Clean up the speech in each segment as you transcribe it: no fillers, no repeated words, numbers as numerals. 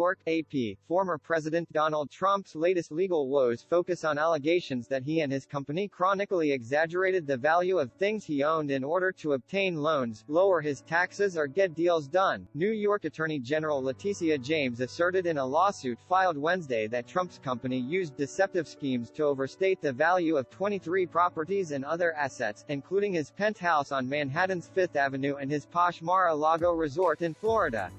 York, AP. Former President Donald Trump's latest legal woes focus on allegations that he and his company chronically exaggerated the value of things he owned in order to obtain loans, lower his taxes or get deals done. New York Attorney General Letitia James asserted in a lawsuit filed Wednesday that Trump's company used deceptive schemes to overstate the value of 23 properties and other assets, including his penthouse on Manhattan's Fifth Avenue and his posh Mar-a-Lago resort in Florida.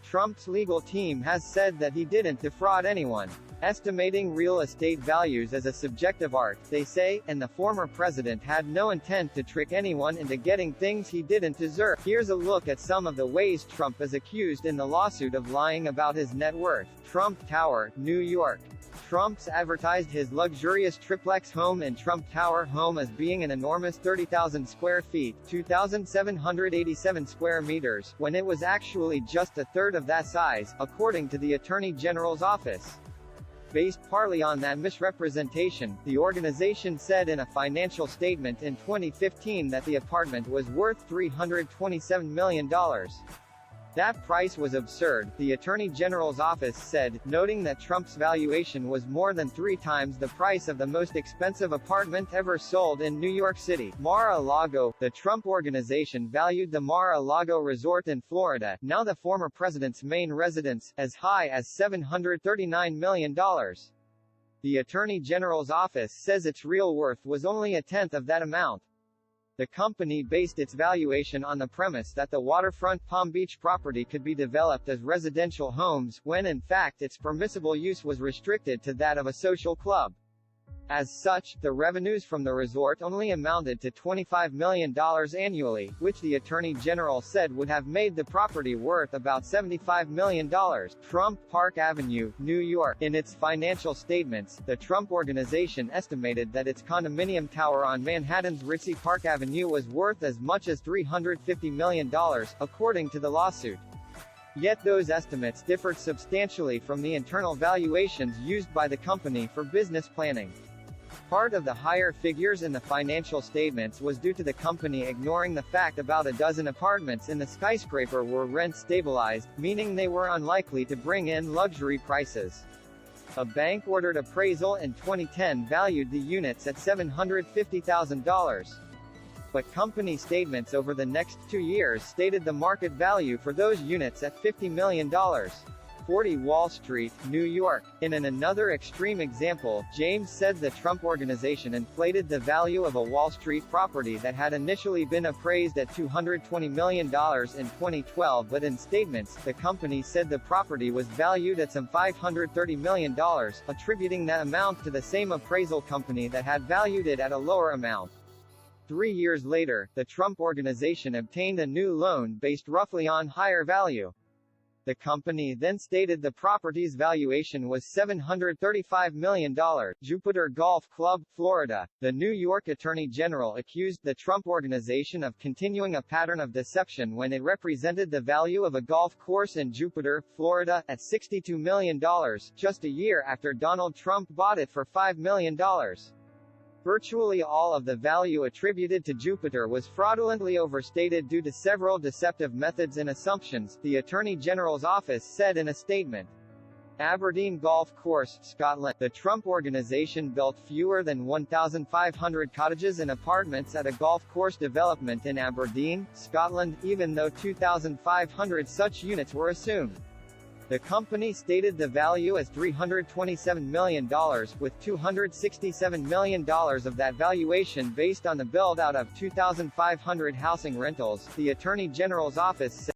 Trump's legal team has said that he didn't defraud anyone. Estimating real estate values is a subjective art, they say, and the former president had no intent to trick anyone into getting things he didn't deserve. Here's a look at some of the ways Trump is accused in the lawsuit of lying about his net worth. Trump Tower, New York. Trump's advertised his luxurious triplex home in Trump Tower home as being an enormous 30,000 square feet, 2,787 square meters, when it was actually just a third of that size, according to the Attorney General's office. Based partly on that misrepresentation, the organization said in a financial statement in 2015 that the apartment was worth $327 million. That price was absurd, the Attorney General's office said, noting that Trump's valuation was more than 3 times the price of the most expensive apartment ever sold in New York City. Mar-a-Lago. The Trump Organization valued the Mar-a-Lago resort in Florida, now the former president's main residence, as high as $739 million. The Attorney General's office says its real worth was only a tenth of that amount. The company based its valuation on the premise that the waterfront Palm Beach property could be developed as residential homes, when in fact its permissible use was restricted to that of a social club. As such, the revenues from the resort only amounted to $25 million annually, which the Attorney General said would have made the property worth about $75 million. Trump Park Avenue, New York. In its financial statements, the Trump Organization estimated that its condominium tower on Manhattan's ritzy Park Avenue was worth as much as $350 million, according to the lawsuit. Yet those estimates differed substantially from the internal valuations used by the company for business planning. Part of the higher figures in the financial statements was due to the company ignoring the fact about a dozen apartments in the skyscraper were rent-stabilized, meaning they were unlikely to bring in luxury prices. A bank-ordered appraisal in 2010 valued the units at $750,000. But company statements over the next 2 years stated the market value for those units at $50 million. 40 Wall Street, New York. In another extreme example, James said the Trump Organization inflated the value of a Wall Street property that had initially been appraised at $220 million in 2012, but in statements, the company said the property was valued at some $530 million, attributing that amount to the same appraisal company that had valued it at a lower amount. 3 years later, the Trump Organization obtained a new loan based roughly on higher value. The company then stated the property's valuation was $735 million. Jupiter Golf Club, Florida. The New York Attorney General accused the Trump Organization of continuing a pattern of deception when it represented the value of a golf course in Jupiter, Florida, at $62 million, just a year after Donald Trump bought it for $5 million. Virtually all of the value attributed to Jupiter was fraudulently overstated due to several deceptive methods and assumptions, the Attorney General's office said in a statement. Aberdeen Golf Course, Scotland. The Trump Organization built fewer than 1,500 cottages and apartments at a golf course development in Aberdeen, Scotland, even though 2,500 such units were assumed. The company stated the value as $327 million, with $267 million of that valuation based on the build-out of 2,500 housing rentals, the Attorney General's office said.